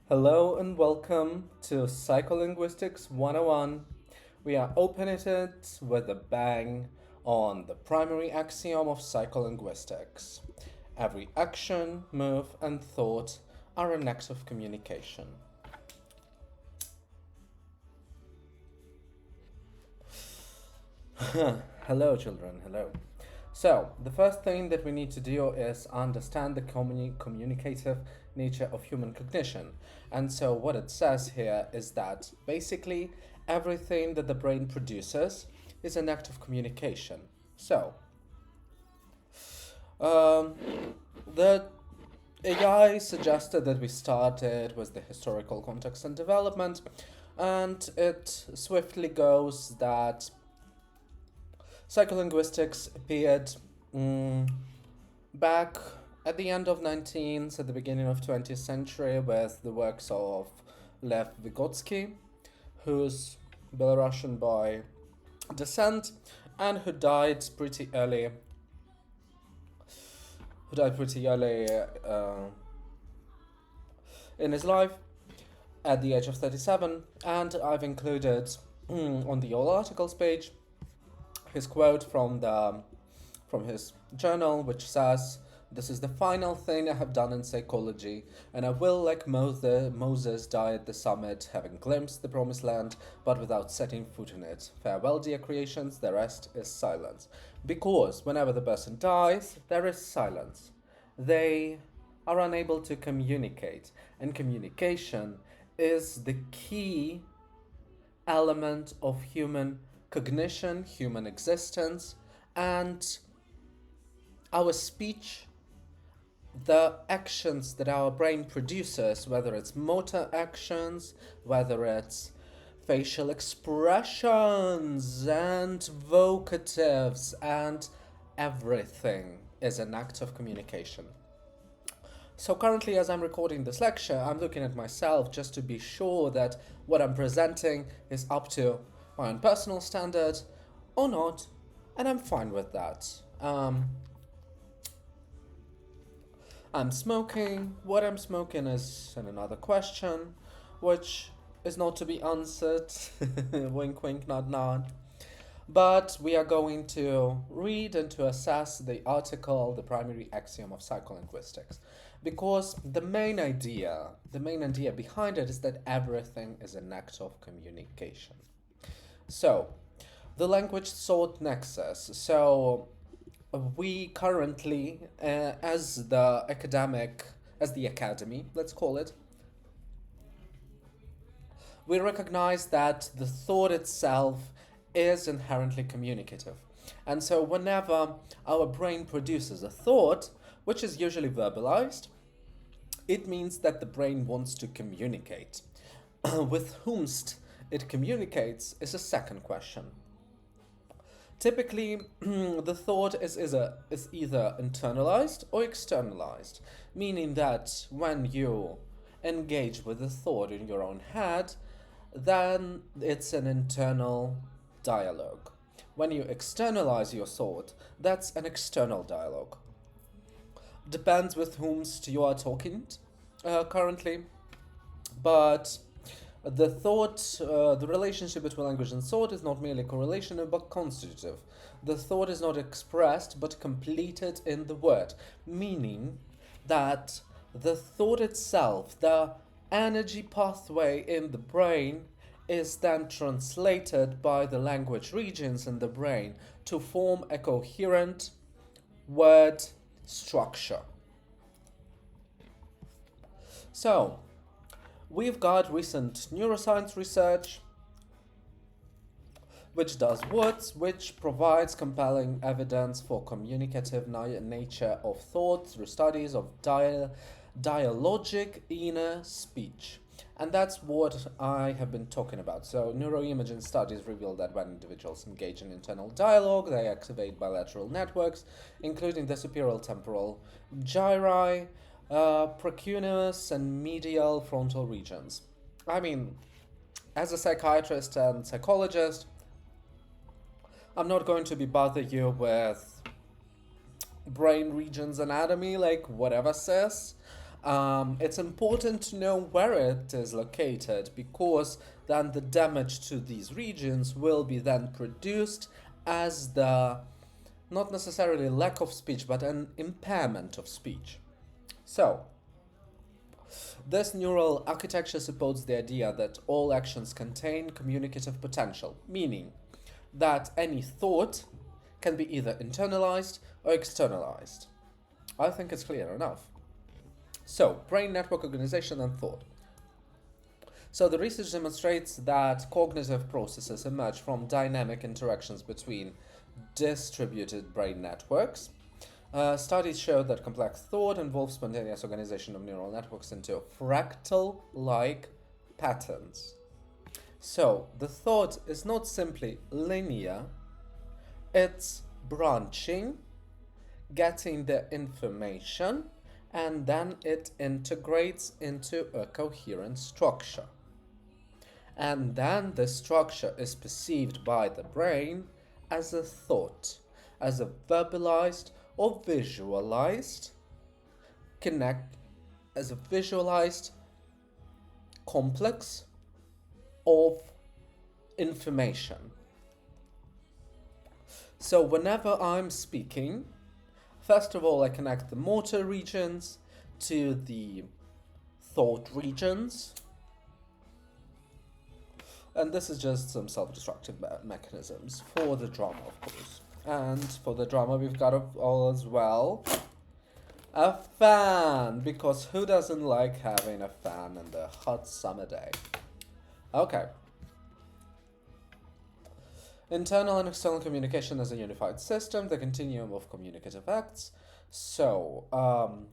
Hello and welcome to Psycholinguistics 101. We are opening it with a bang on the primary axiom of psycholinguistics. Every action, move, and thought are an act of communication. Hello, children. Hello. So, the first thing that we need to do is understand the communicative nature of human cognition. And so, what it says here is that basically everything that the brain produces is an act of communication. So, um, the AI suggested that we started with the historical context and development, and it swiftly goes that psycholinguistics appeared back at the end of 19th, at the beginning of 20th century, with the works of Lev Vygotsky, who's Belarusian by descent and who died pretty early. In his life at the age of 37, and I've included on the all articles page his quote from his journal, which says, "This is the final thing I have done in psychology, and I will, like Moses, die at the summit, having glimpsed the promised land, but without setting foot in it. Farewell, dear creations, the rest is silence." Because whenever the person dies, there is silence. They are unable to communicate, and communication is the key element of human cognition, human existence, and our speech, the actions that our brain produces, whether it's motor actions, whether it's facial expressions and vocatives, and everything is an act of communication. So currently, as I'm recording this lecture, I'm looking at myself just to be sure that what I'm presenting is up to my own personal standard or not, and I'm fine with that. I'm smoking. What I'm smoking is another question, which is not to be answered. Wink, wink, nod, nod. But we are going to read and to assess the article, The Primary Axiom of Psycholinguistics. Because the main idea behind it is that everything is an act of communication. So, the language thought nexus. So, we currently, as the academy, let's call it, we recognize that the thought itself is inherently communicative. And so, whenever our brain produces a thought, which is usually verbalized, it means that the brain wants to communicate. With whomst it communicates is a second question. Typically, the thought is either internalized or externalized, meaning that when you engage with the thought in your own head, then it's an internal dialogue. When you externalize your thought, that's an external dialogue. Depends with whom you are talking currently, but the relationship between language and thought is not merely correlational but constitutive. The thought is not expressed but completed in the word, meaning that the thought itself, the energy pathway in the brain, is then translated by the language regions in the brain to form a coherent word structure. So, we've got recent neuroscience research which does what? Which provides compelling evidence for communicative nature of thought through studies of dialogic inner speech. And that's what I have been talking about. So, neuroimaging studies reveal that when individuals engage in internal dialogue, they activate bilateral networks, including the superior temporal gyri, precuneus, and medial frontal regions. I mean, as a psychiatrist and psychologist, I'm not going to be bother you with brain regions anatomy, like whatever says. It's important to know where it is located, because then the damage to these regions will be then produced as the not necessarily lack of speech, but an impairment of speech. So, this neural architecture supports the idea that all actions contain communicative potential, meaning that any thought can be either internalized or externalized. I think it's clear enough. So, brain network organization and thought. So, the research demonstrates that cognitive processes emerge from dynamic interactions between distributed brain networks. Studies show that complex thought involves spontaneous organization of neural networks into fractal-like patterns. So, the thought is not simply linear, it's branching, getting the information, and then it integrates into a coherent structure. And then the structure is perceived by the brain as a thought, as a verbalized or visualized complex of information. So whenever I'm speaking, first of all I connect the motor regions to the thought regions. And this is just some self-destructive mechanisms for the drama, of course. And for the drama, we've got all as well a fan, because who doesn't like having a fan in the hot summer day? Okay. Internal and external communication as a unified system, the continuum of communicative acts. So,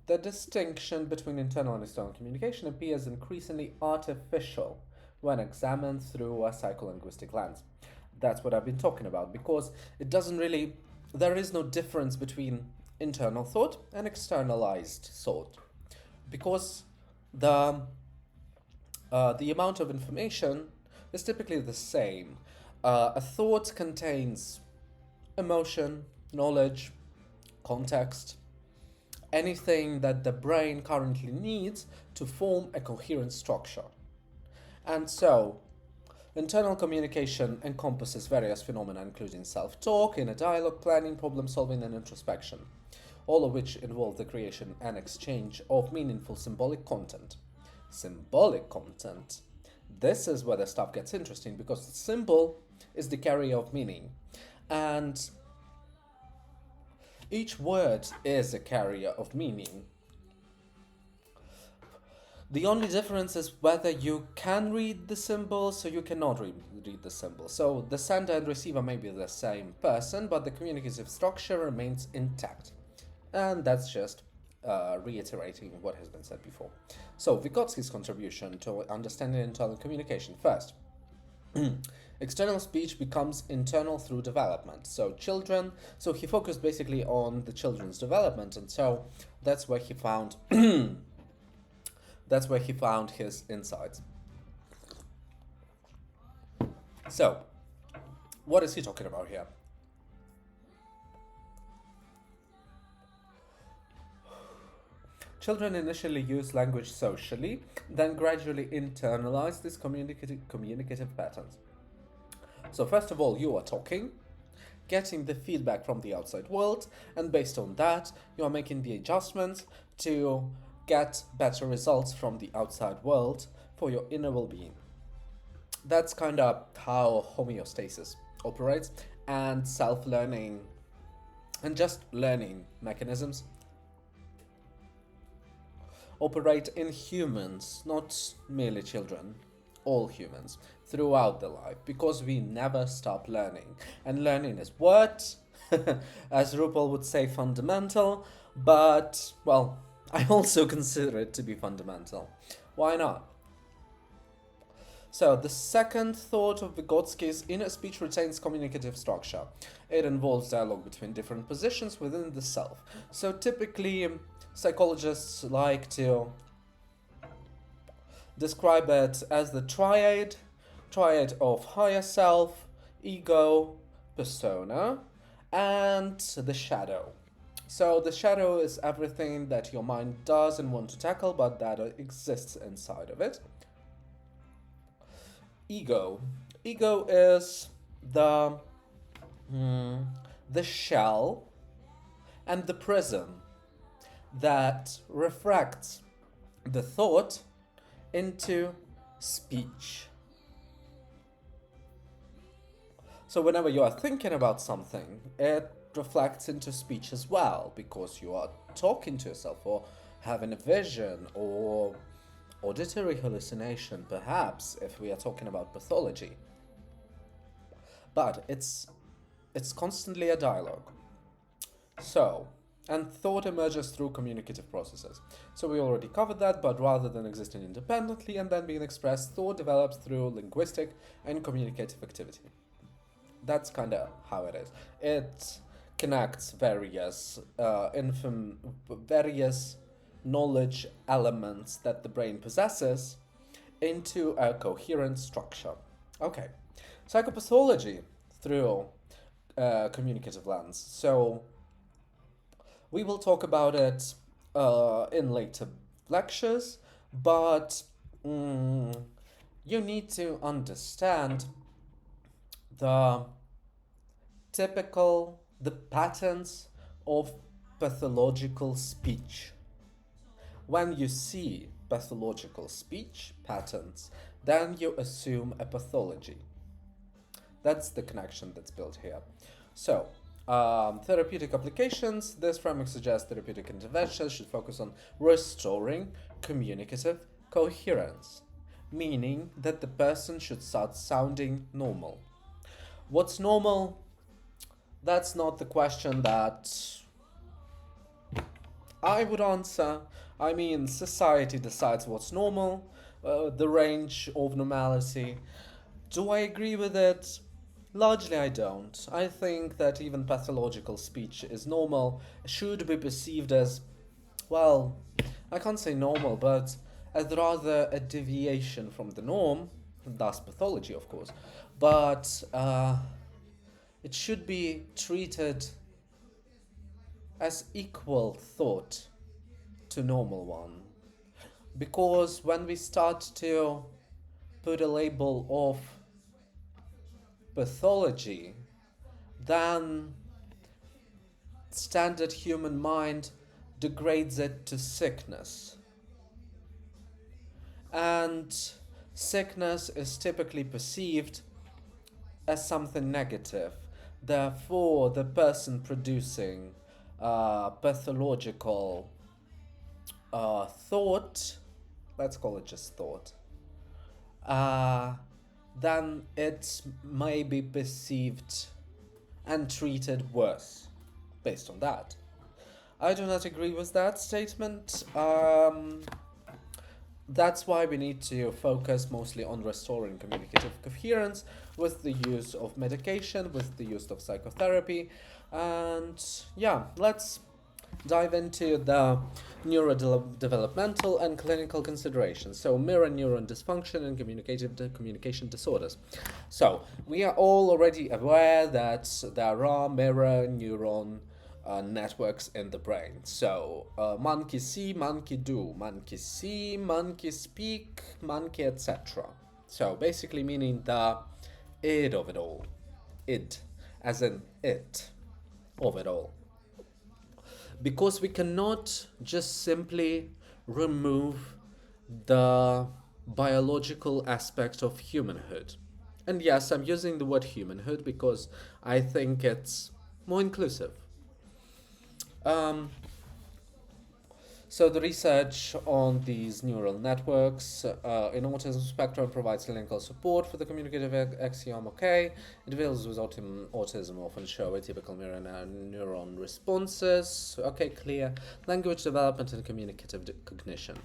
the distinction between internal and external communication appears increasingly artificial when examined through a psycholinguistic lens. That's what I've been talking about, because it doesn't really, there is no difference between internal thought and externalized thought, because the amount of information is typically the same. A thought contains emotion, knowledge, context, anything that the brain currently needs to form a coherent structure. And so, internal communication encompasses various phenomena, including self-talk, inner dialogue, planning, problem-solving, and introspection, all of which involve the creation and exchange of meaningful symbolic content. Symbolic content. This is where the stuff gets interesting, because the symbol is the carrier of meaning. And each word is a carrier of meaning. The only difference is whether you can read the symbols or you cannot read the symbol. So the sender and receiver may be the same person, but the communicative structure remains intact. And that's just reiterating what has been said before. So Vygotsky's contribution to understanding internal communication. First, external speech becomes internal through development. So he focused basically on the children's development, and so that's where he found his insights. So, what is he talking about here? Children initially use language socially, then gradually internalize these communicative patterns. So first of all, you are talking, getting the feedback from the outside world, and based on that, you are making the adjustments to get better results from the outside world for your inner well-being. That's kind of how homeostasis operates, and self-learning and just learning mechanisms operate in humans, not merely children, all humans, throughout their life, because we never stop learning. And learning is what? As RuPaul would say, fundamental, but, well, I also consider it to be fundamental. Why not? So, the second thought of Vygotsky's inner speech retains communicative structure. It involves dialogue between different positions within the self. So, typically, psychologists like to describe it as the triad of higher self, ego, persona, and the shadow. So the shadow is everything that your mind doesn't want to tackle, but that exists inside of it. Ego. Ego is the the shell and the prism that refracts the thought into speech. So whenever you are thinking about something, it reflects into speech as well, because you are talking to yourself or having a vision or auditory hallucination, perhaps, if we are talking about pathology. But it's constantly a dialogue. So, and thought emerges through communicative processes. So we already covered that, but rather than existing independently and then being expressed, thought develops through linguistic and communicative activity. That's kind of how it is. It connects various knowledge elements that the brain possesses into a coherent structure. Okay, psychopathology through communicative lens. So we will talk about it in later lectures, but you need to understand the the patterns of pathological speech. When you see pathological speech patterns, then you assume a pathology. That's the connection that's built here. So, therapeutic applications. This framework suggests therapeutic interventions should focus on restoring communicative coherence, meaning that the person should start sounding normal. What's normal? That's not the question that I would answer. I mean, society decides what's normal, the range of normality. Do I agree with it? Largely, I don't. I think that even pathological speech is normal, should be perceived as, well, I can't say normal, but as rather a deviation from the norm, thus pathology, of course. But it should be treated as equal thought to normal one. Because when we start to put a label of pathology, then standard human mind degrades it to sickness. And sickness is typically perceived as something negative. Therefore, the person producing pathological thought, let's call it just thought, then it may be perceived and treated worse based on that. I do not agree with that statement. That's why we need to focus mostly on restoring communicative coherence with the use of medication, with the use of psychotherapy. And yeah, let's dive into the neurodevelopmental and clinical considerations. So mirror neuron dysfunction and communication disorders. So we are all already aware that there are mirror neuron networks in the brain. So monkey see, monkey do, monkey see, monkey speak, monkey etc. So basically meaning the id of it all. Id, as in it of it all. Because we cannot just simply remove the biological aspect of humanhood. And yes, I'm using the word humanhood because I think it's more inclusive. So the research on these neural networks in autism spectrum provides clinical support for the communicative axiom. Okay, individuals with autism often show atypical mirror neuron responses. Okay, clear. Language development and communicative cognition.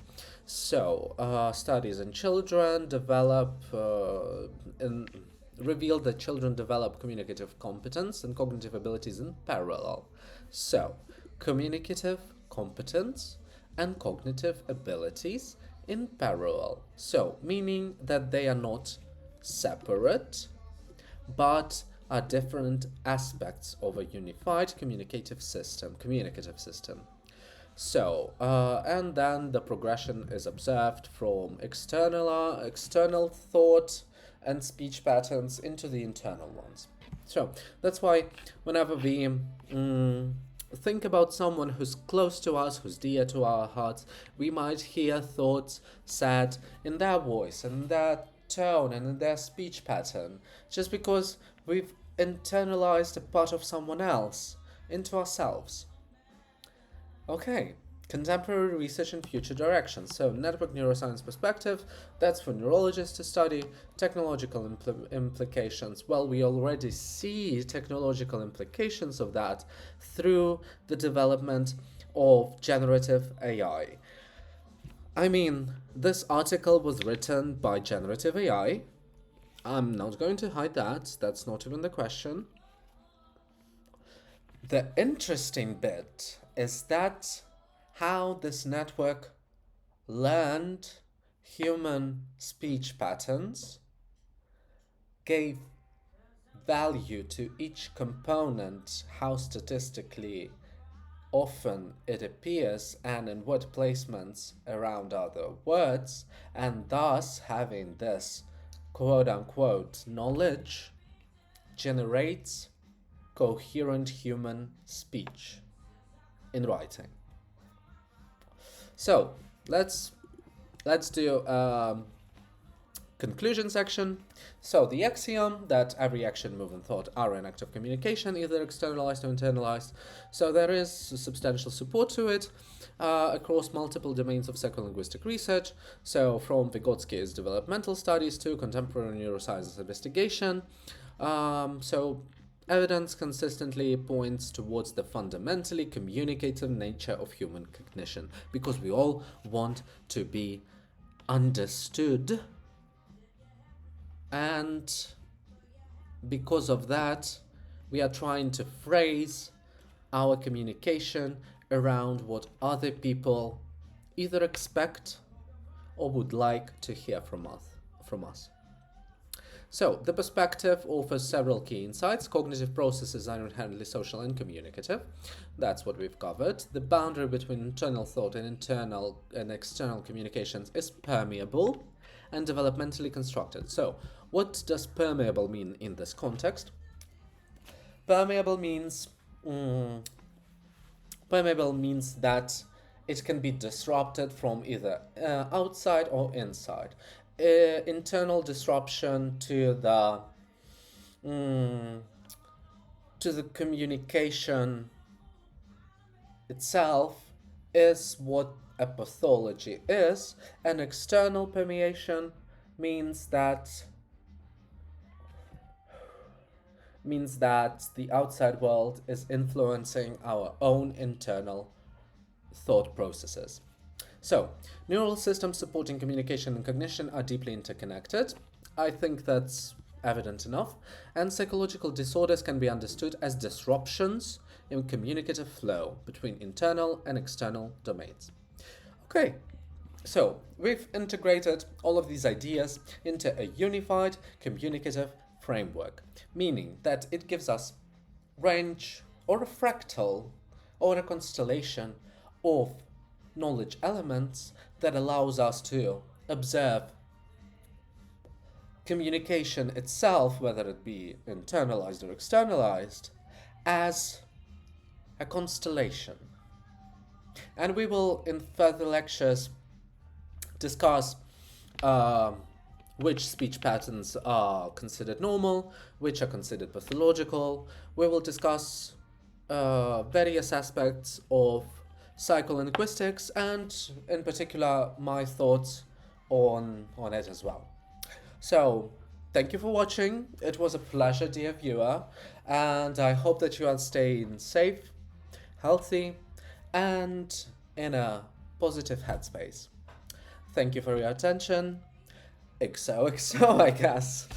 So studies in children reveal that children develop communicative competence and cognitive abilities in parallel. So communicative competence and cognitive abilities in parallel. So, meaning that they are not separate, but are different aspects of a unified communicative system. So, and then the progression is observed from external thought and speech patterns into the internal ones. So that's why whenever we think about someone who's close to us, who's dear to our hearts, we might hear thoughts said in their voice and in their tone and in their speech pattern, just because we've internalized a part of someone else into ourselves. Okay, contemporary research and future directions. So, network neuroscience perspective, that's for neurologists to study. Technological implications. Well, we already see technological implications of that through the development of generative AI. I mean, this article was written by generative AI. I'm not going to hide that, that's not even the question. The interesting bit is that how this network learned human speech patterns, gave value to each component, how statistically often it appears and in what placements around other words, and thus having this quote unquote knowledge generates coherent human speech in writing. So let's do conclusion section. So the axiom that every action, move, and thought are an act of communication, either externalized or internalized. So there is substantial support to it across multiple domains of psycholinguistic research. So from Vygotsky's developmental studies to contemporary neuroscience investigation. So evidence consistently points towards the fundamentally communicative nature of human cognition, because we all want to be understood, and because of that, we are trying to phrase our communication around what other people either expect or would like to hear from us. So, the perspective offers several key insights. Cognitive processes are inherently social and communicative. That's what we've covered. The boundary between internal thought and internal and external communications is permeable and developmentally constructed. So, what does permeable mean in this context? Permeable means that it can be disrupted from either outside or inside. Internal disruption to the communication itself is what a pathology is, and external permeation means that the outside world is influencing our own internal thought processes. So, neural systems supporting communication and cognition are deeply interconnected. I think that's evident enough. And psychological disorders can be understood as disruptions in communicative flow between internal and external domains. Okay, so we've integrated all of these ideas into a unified communicative framework, meaning that it gives us range or a fractal or a constellation of knowledge elements that allows us to observe communication itself, whether it be internalized or externalized, as a constellation. And we will, in further lectures, discuss which speech patterns are considered normal, which are considered pathological. We will discuss various aspects of psycholinguistics, and in particular my thoughts on it as well. So thank you for watching. It was a pleasure, dear viewer, and I hope that you are staying safe, healthy, and in a positive headspace. Thank you for your attention. XOXO, I guess.